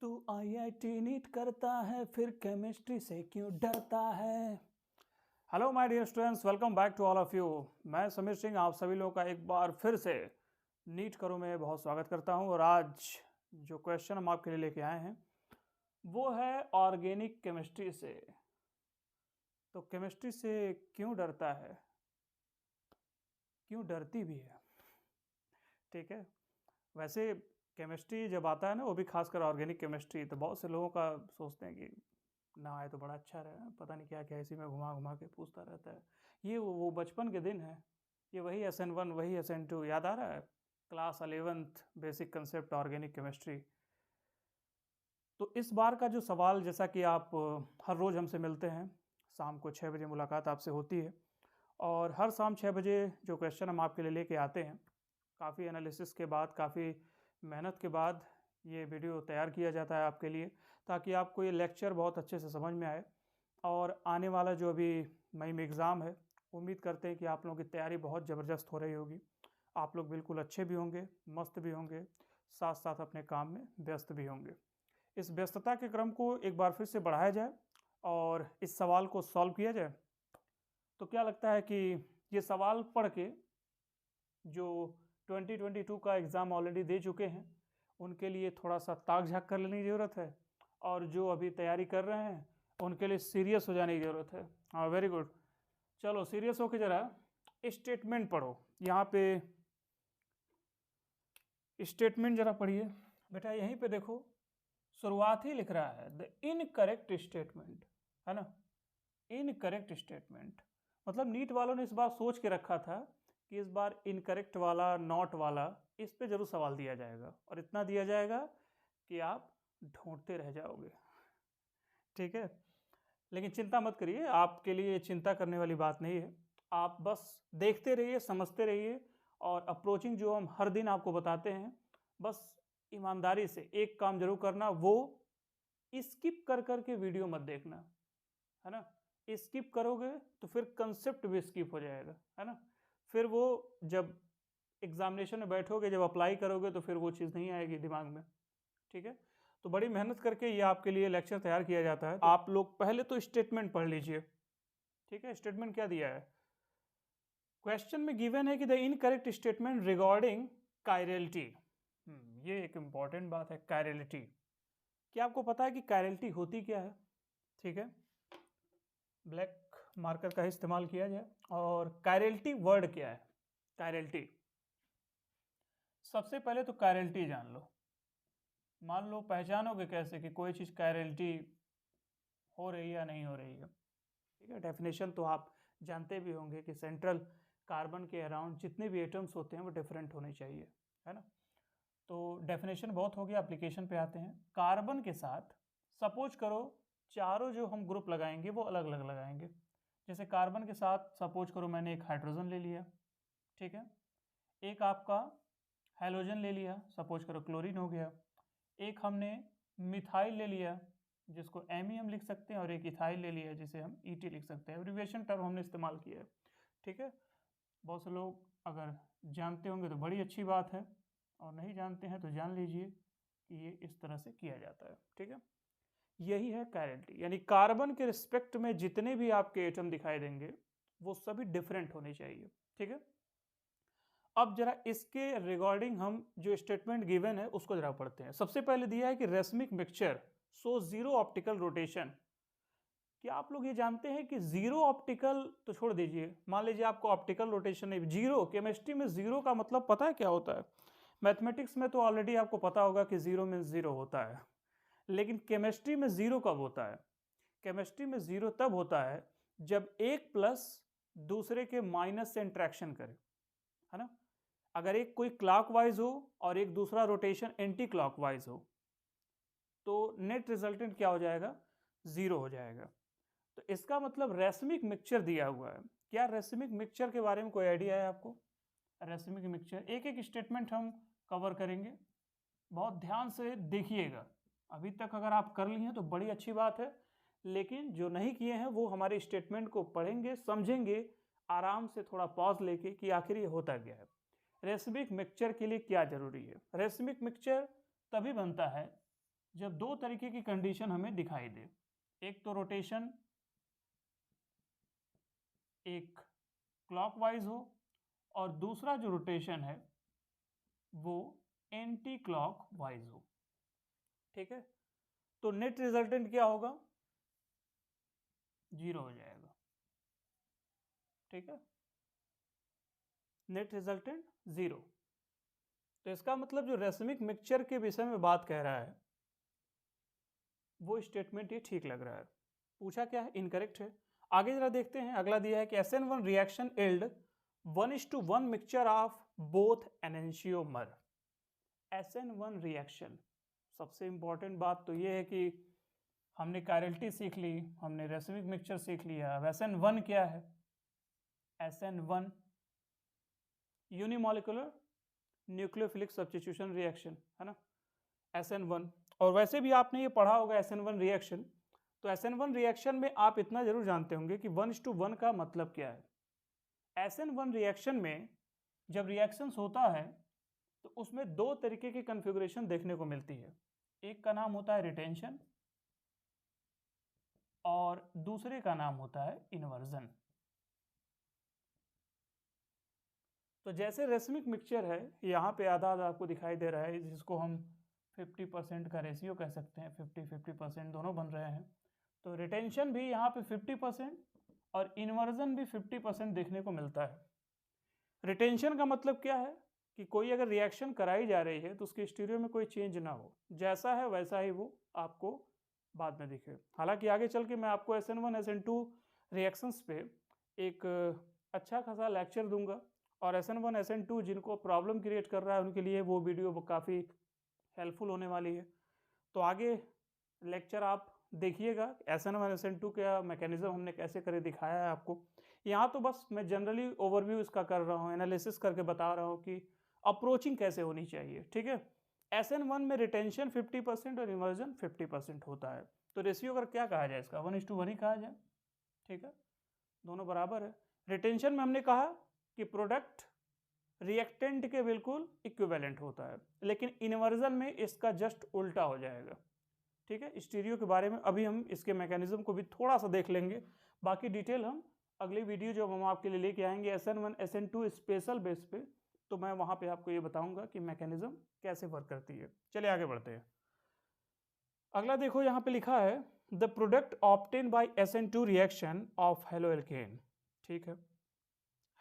तू IIT NEET करता है फिर केमिस्ट्री से क्यों डरता है। Hello my dear students, welcome back to all of you. मैं समीर सिंह आप सभी लोगों का एक बार फिर से नीट करो में बहुत स्वागत करता हूं। और आज जो क्वेश्चन हम आपके लिए लेके आए हैं वो है ऑर्गेनिक केमिस्ट्री से। तो केमिस्ट्री से क्यों डरता है, क्यों डरती भी है, ठीक है। वैसे केमिस्ट्री जब आता है ना, वो भी खासकर ऑर्गेनिक केमिस्ट्री, तो बहुत से लोगों का सोचते हैं कि ना आए तो बड़ा अच्छा रहे, पता नहीं क्या क्या इसी में घुमा घुमा के पूछता रहता है। ये वो बचपन के दिन है, ये वही SN1 वही SN2 याद आ रहा है, class 11th basic concept organic chemistry. तो इस बार का जो सवाल, जैसा कि आप हर रोज़ हमसे मिलते हैं, शाम को 6 बजे मुलाकात आपसे होती है और हर शाम 6 बजे जो क्वेश्चन हम आपके लिए लेके आते हैं, काफ़ी एनालिसिस के बाद, काफ़ी मेहनत के बाद ये वीडियो तैयार किया जाता है आपके लिए, ताकि आपको ये लेक्चर बहुत अच्छे से समझ में आए। और आने वाला जो अभी मई में एग्ज़ाम है, उम्मीद करते हैं कि आप लोगों की तैयारी बहुत ज़बरदस्त हो रही होगी। आप लोग बिल्कुल अच्छे भी होंगे, मस्त भी होंगे, साथ साथ अपने काम में व्यस्त भी होंगे। इस व्यस्तता के क्रम को एक बार फिर से बढ़ाया जाए और इस सवाल को सॉल्व किया जाए। तो क्या लगता है कि ये सवाल पढ़ के जो 2022 का एग्ज़ाम ऑलरेडी दे चुके हैं उनके लिए थोड़ा सा ताक झाँक कर लेने की ज़रूरत है, और जो अभी तैयारी कर रहे हैं उनके लिए सीरियस हो जाने की ज़रूरत है। हाँ, वेरी गुड। चलो सीरियस होकर ज़रा स्टेटमेंट पढ़ो। यहाँ पे स्टेटमेंट ज़रा पढ़िए बेटा। यहीं पे देखो, शुरुआत ही लिख रहा है द इनकरेक्ट स्टेटमेंट, है ना। इनकरेक्ट स्टेटमेंट मतलब नीट वालों ने इस बार सोच के रखा था कि इस बार इनकरेक्ट वाला, नॉट वाला, इस पे जरूर सवाल दिया जाएगा और इतना दिया जाएगा कि आप ढूंढते रह जाओगे, ठीक है। लेकिन चिंता मत करिए, आपके लिए चिंता करने वाली बात नहीं है। आप बस देखते रहिए, समझते रहिए, और अप्रोचिंग जो हम हर दिन आपको बताते हैं, बस ईमानदारी से एक काम जरूर करना, वो स्किप कर करके वीडियो मत देखना, है ना। स्किप करोगे तो फिर कंसेप्ट भी स्किप हो जाएगा, है ना। फिर वो जब एग्जामिनेशन में बैठोगे, जब अप्लाई करोगे, तो फिर वो चीज़ नहीं आएगी दिमाग में, ठीक है। तो बड़ी मेहनत करके ये आपके लिए लेक्चर तैयार किया जाता है। तो आप लोग पहले तो स्टेटमेंट पढ़ लीजिए, ठीक है। स्टेटमेंट क्या दिया है, क्वेश्चन में गिवन है कि the incorrect statement regarding chirality. ये एक इंपॉर्टेंट बात है, कायरलिटी। क्या आपको पता है कि कायरलिटी होती क्या है, ठीक है। ब्लैक मार्कर का इस्तेमाल किया जाए। और कायरलिटी वर्ड क्या है, कायरलिटी। सबसे पहले तो कायरलिटी जान लो। मान लो, पहचानोगे कैसे कि कोई चीज़ कायरलिटी हो रही है या नहीं हो रही है, ठीक है। डेफिनेशन तो आप जानते भी होंगे कि सेंट्रल कार्बन के अराउंड जितने भी एटम्स होते हैं वो डिफरेंट होने चाहिए, है ना। तो डेफिनेशन बहुत हो गया, एप्लीकेशन पे आते हैं। कार्बन के साथ सपोज करो चारों जो हम ग्रुप लगाएंगे वो अलग अलग लगाएंगे। जैसे कार्बन के साथ सपोज करो मैंने एक हाइड्रोजन ले लिया, ठीक है। एक आपका हेलोजन ले लिया, सपोज करो क्लोरीन हो गया। एक हमने मिथाइल ले लिया, जिसको MEM लिख सकते हैं, और एक इथाइल ले लिया जिसे हम ET लिख सकते हैं। एब्रीविएशन टर्म हमने इस्तेमाल किया है, ठीक है। बहुत से लोग अगर जानते होंगे तो बड़ी अच्छी बात है, और नहीं जानते हैं तो जान लीजिए कि ये इस तरह से किया जाता है, ठीक है। यही है कायरलिटी, यानी कार्बन के रिस्पेक्ट में जितने भी आपके एटम दिखाई देंगे वो सभी डिफरेंट होने चाहिए, ठीक है। अब जरा इसके रिगार्डिंग हम जो स्टेटमेंट गिवन है उसको जरा पढ़ते हैं। सबसे पहले दिया है कि racemic mixture so zero optical rotation. क्या आप लोग ये जानते हैं कि जीरो ऑप्टिकल तो छोड़ दीजिए, मान लीजिए आपको ऑप्टिकल रोटेशन नहीं, जीरो, केमिस्ट्री में जीरो का मतलब पता है क्या होता है। मैथमेटिक्स में तो ऑलरेडी आपको पता होगा कि जीरो मीन्स जीरो होता है, लेकिन केमिस्ट्री में जीरो कब होता है। केमिस्ट्री में जीरो तब होता है जब एक प्लस दूसरे के माइनस से इंट्रैक्शन करे, है ना। अगर एक कोई क्लॉकवाइज हो और एक दूसरा रोटेशन एंटी क्लॉकवाइज हो, तो नेट रिजल्टेंट क्या हो जाएगा, जीरो हो जाएगा। तो इसका मतलब रेसमिक मिक्सचर दिया हुआ है। क्या रेसमिक मिक्सचर के बारे में कोई आइडिया है आपको। रेसमिक मिक्सचर एक एक स्टेटमेंट हम कवर करेंगे, बहुत ध्यान से देखिएगा। अभी तक अगर आप कर लिए हैं तो बड़ी अच्छी बात है, लेकिन जो नहीं किए हैं वो हमारे स्टेटमेंट को पढ़ेंगे, समझेंगे आराम से, थोड़ा पॉज लेके कि आखिर ये होता क्या है। रेसमिक मिक्सचर के लिए क्या जरूरी है। रेसमिक मिक्सचर तभी बनता है जब दो तरीके की कंडीशन हमें दिखाई दे, एक तो रोटेशन एक क्लॉकवाइज हो और दूसरा जो रोटेशन है वो एंटी क्लॉकवाइज हो, ठीक है, तो नेट रिजल्टेंट क्या होगा, 0 हो जाएगा, ठीक है, नेट रिजल्टेंट 0। तो इसका मतलब जो रेसमिक मिक्सचर के विषय में बात कह रहा है वो स्टेटमेंट ये ठीक लग रहा है। पूछा क्या है, इनकरेक्ट है। आगे जरा देखते हैं, अगला दिया है कि SN1 reaction yield 1:1 mixture of both enantiomer. SN1 reaction, सबसे इंपॉर्टेंट बात तो ये है कि हमने कायरलिटी सीख ली, हमने रेसमिक मिक्सचर सीख लिया। अब SN1 क्या है, SN1 unimolecular nucleophilic substitution reaction है ना, SN1। और वैसे भी आपने ये पढ़ा होगा SN1 रिएक्शन, तो SN1 रिएक्शन में आप इतना जरूर जानते होंगे कि 1:1 का मतलब क्या है। SN1 रिएक्शन में जब रिएक्शंस होता है तो उसमें दो तरीके की कॉन्फ़िगरेशन देखने को मिलती है, एक का नाम होता है रिटेंशन और दूसरे का नाम होता है इन्वर्जन। तो जैसे रेसमिक मिक्सचर है, यहाँ पे आधा आधा आपको दिखाई दे रहा है, जिसको हम 50% का रेशियो कह सकते हैं, 50-50% दोनों बन रहे हैं। तो रिटेंशन भी यहाँ पे 50% और इन्वर्जन भी 50% देखने को मिलता है। रिटेंशन का मतलब क्या है कि कोई अगर रिएक्शन कराई जा रही है तो उसके स्टीरियो में कोई चेंज ना हो, जैसा है वैसा ही वो आपको बाद में दिखे। हालांकि आगे चल के मैं आपको SN1 SN2 रिएक्शंस पे एक अच्छा खासा लेक्चर दूंगा, और SN1 SN2 जिनको प्रॉब्लम क्रिएट कर रहा है उनके लिए वो वीडियो काफ़ी हेल्पफुल होने वाली है। तो आगे लेक्चर आप देखिएगा, SN1 SN2 का मैकेनिज्म हमने कैसे करे दिखाया है आपको। यहाँ तो बस मैं जनरली ओवरव्यू इसका कर रहा हूँ, एनालिसिस करके बता रहा हूँ कि अप्रोचिंग कैसे होनी चाहिए, ठीक है। SN1 में रिटेंशन 50% और इन्वर्जन 50% होता है। तो रेशियो अगर क्या कहा जाए, इसका 1:1 ही कहा जाए, ठीक है, दोनों बराबर है। रिटेंशन में हमने कहा कि प्रोडक्ट रिएक्टेंट के बिल्कुल इक्विवेलेंट होता है, लेकिन इन्वर्जन में इसका जस्ट उल्टा हो जाएगा, ठीक है। स्टीरियो के बारे में अभी हम इसके मैकेनिज्म को भी थोड़ा सा देख लेंगे, बाकी डिटेल हम अगली वीडियो जो हम आपके लिए लेके आएंगे SN1 SN2 स्पेशल बेस पे, तो मैं वहां पे आपको ये बताऊंगा कि मैकेनिज्म कैसे वर्क करती है। चलिए आगे बढ़ते हैं। अगला देखो, यहाँ पे लिखा है the product obtain bye SN2 reaction of haloalkane, ठीक है,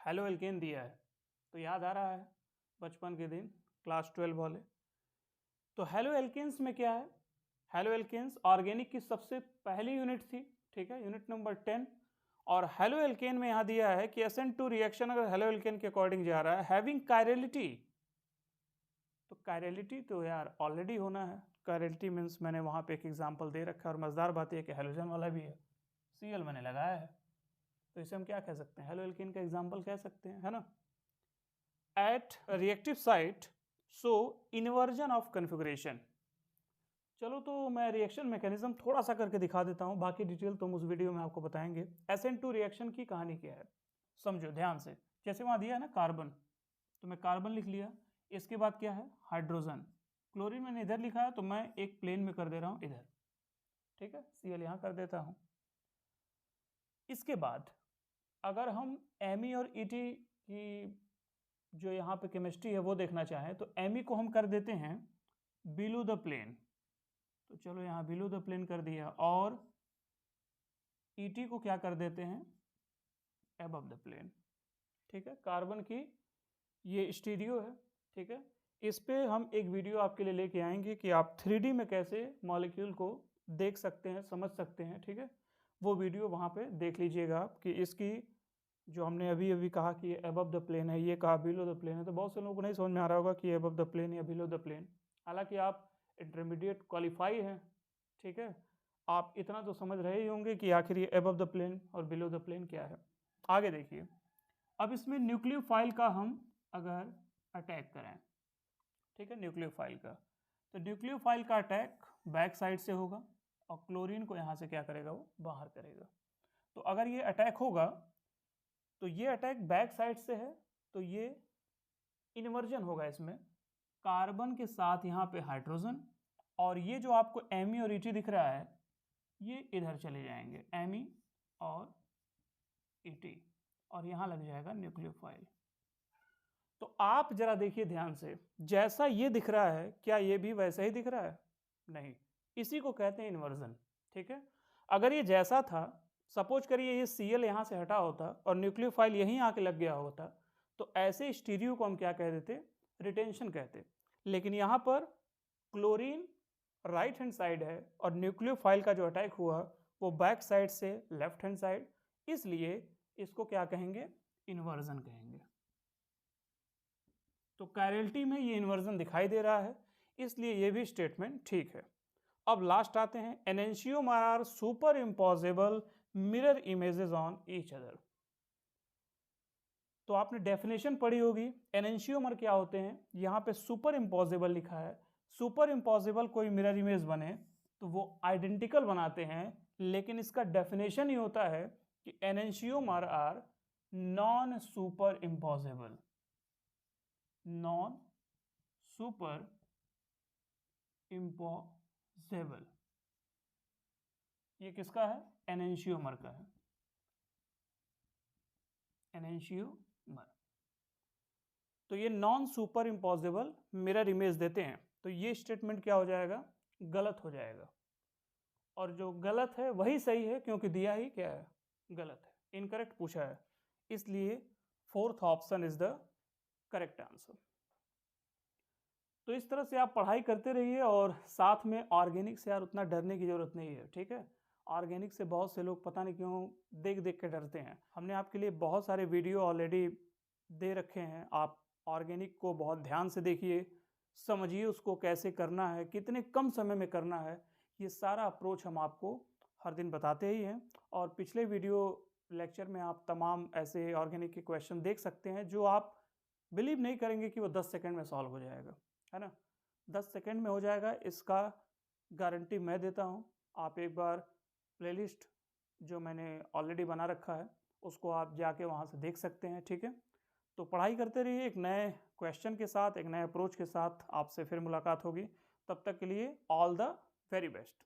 हेलोएल्केन दिया है तो याद आ रहा है बचपन के दिन क्लास 12 वाले। तो हेलोएल्केन्स में क्या है, हेलोएल्केन्स ऑर्गेनिक की सबसे पहली यूनिट थी, ठीक है, यूनिट नंबर 10। और हेलोएल्केन में यहाँ दिया है कि SN2 रिएक्शन अगर हेलोएल्केन के अकॉर्डिंग जा रहा है हैविंग कायरलिटी, तो कायरलिटी तो यार ऑलरेडी होना है। कायरलिटी मीन्स मैंने वहाँ पे एक एग्जांपल दे रखा है, और मजेदार बात यह कि हेलोजन वाला भी है, Cl मैंने लगाया है, तो इसे हम क्या कह सकते हैं, हेलोएल्केन का एग्जाम्पल कह सकते हैं, है ना। At reactive site so inversion of configuration. चलो तो मैं रिएक्शन मैकेनिज्म थोड़ा सा करके दिखा देता हूँ, बाकी डिटेल तुम उस वीडियो में आपको बताएंगे। SN2 रिएक्शन की कहानी क्या है समझो ध्यान से। जैसे वहाँ दिया है ना कार्बन, तो मैं कार्बन लिख लिया, इसके बाद क्या है हाइड्रोजन, क्लोरीन मैंने इधर लिखा है तो मैं एक प्लेन में कर दे रहा हूँ इधर, ठीक है, Cl यहाँ कर देता हूँ। इसके बाद अगर हम Me और Et की जो यहाँ पे केमिस्ट्री है वो देखना चाहें तो Me को हम कर देते हैं बिलो द प्लेन, तो चलो यहाँ बिलो द प्लेन कर दिया, और Et को क्या कर देते हैं अबव द प्लेन, ठीक है। कार्बन की ये स्टीरियो है, ठीक है। इस पे हम एक वीडियो आपके लिए लेके आएंगे कि आप 3D में कैसे मॉलिक्यूल को देख सकते हैं, समझ सकते हैं, ठीक है। वो वीडियो वहाँ पे देख लीजिएगा आप कि इसकी जो हमने अभी अभी कहा कि ये अबव द प्लेन है, ये कहा बिलो द प्लेन है, तो बहुत से लोगों को नहीं समझ में आ रहा होगा कि अबव द प्लेन या बिलो द प्लेन। हालांकि आप इंटरमीडिएट क्वालिफाई हैं, ठीक है, आप इतना तो समझ रहे ही होंगे कि आखिर ये अबव द प्लेन और बिलो द प्लेन क्या है। आगे देखिए, अब इसमें न्यूक्लियोफाइल का हम अगर अटैक करें, ठीक है, न्यूक्लियोफाइल का, तो न्यूक्लियोफाइल का अटैक बैक साइड से होगा और क्लोरीन को यहाँ से क्या करेगा, वो बाहर करेगा। तो अगर ये अटैक होगा तो ये अटैक बैक साइड से है, तो ये इन्वर्जन होगा, इसमें कार्बन के साथ यहाँ पे हाइड्रोजन और ये जो आपको Me और Et दिख रहा है ये इधर चले जाएंगे, Me और Et, और यहाँ लग जाएगा न्यूक्लियोफाइल। तो आप जरा देखिए ध्यान से, जैसा ये दिख रहा है क्या ये भी वैसा ही दिख रहा है? नहीं, इसी को कहते हैं इन्वर्जन। ठीक है, अगर ये जैसा था, सपोज करिए ये Cl यहाँ से हटा होता और न्यूक्लियोफाइल यहीं आके लग गया होता, तो ऐसे स्टीरियो को हम क्या कह देते? रिटेंशन कहते। लेकिन यहाँ पर क्लोरीन राइट हैंड साइड है और न्यूक्लियोफाइल का जो अटैक हुआ वो बैक साइड से लेफ्ट हैंड साइड, इसलिए इसको क्या कहेंगे? इन्वर्जन कहेंगे। तो कैरेलिटी में ये इन्वर्जन दिखाई दे रहा है, इसलिए ये भी स्टेटमेंट ठीक है। अब लास्ट आते हैं, enantiomer are super impossible mirror images on each other. तो आपने डेफिनेशन पढ़ी होगी, एनेंशियोमर क्या होते हैं, यहाँ पे सुपर इम्पॉसिबल लिखा है। सुपर इम्पॉसिबल कोई मिरर इमेज बने तो वो आइडेंटिकल बनाते हैं, लेकिन इसका डेफिनेशन ही होता है कि enantiomer are non super impossible. Non super impossible ये किसका है? एनेंशियोमर का है, एनेंशियोमर। तो ये non super impossible mirror image देते हैं, तो ये स्टेटमेंट क्या हो जाएगा? गलत हो जाएगा। और जो गलत है वही सही है, क्योंकि दिया ही क्या है? गलत है, इनकरेक्ट पूछा है, इसलिए fourth option is the correct answer. तो इस तरह से आप पढ़ाई करते रहिए और साथ में ऑर्गेनिक से यार उतना डरने की जरूरत नहीं है। ठीक है, ऑर्गेनिक से बहुत से लोग पता नहीं क्यों देख देख के डरते हैं। हमने आपके लिए बहुत सारे वीडियो ऑलरेडी दे रखे हैं, आप ऑर्गेनिक को बहुत ध्यान से देखिए, समझिए उसको कैसे करना है, कितने कम समय में करना है, ये सारा अप्रोच हम आपको हर दिन बताते ही हैं। और पिछले वीडियो लेक्चर में आप तमाम ऐसे ऑर्गेनिक के क्वेश्चन देख सकते हैं जो आप बिलीव नहीं करेंगे कि वो 10 सेकंड में सॉल्व हो जाएगा, है ना? 10 सेकंड में हो जाएगा, इसका गारंटी मैं देता हूँ। आप एक बार प्लेलिस्ट जो मैंने ऑलरेडी बना रखा है उसको आप जाके वहाँ से देख सकते हैं। ठीक है, तो पढ़ाई करते रहिए, एक नए क्वेश्चन के साथ, एक नए अप्रोच के साथ आपसे फिर मुलाकात होगी। तब तक के लिए ऑल द वेरी बेस्ट।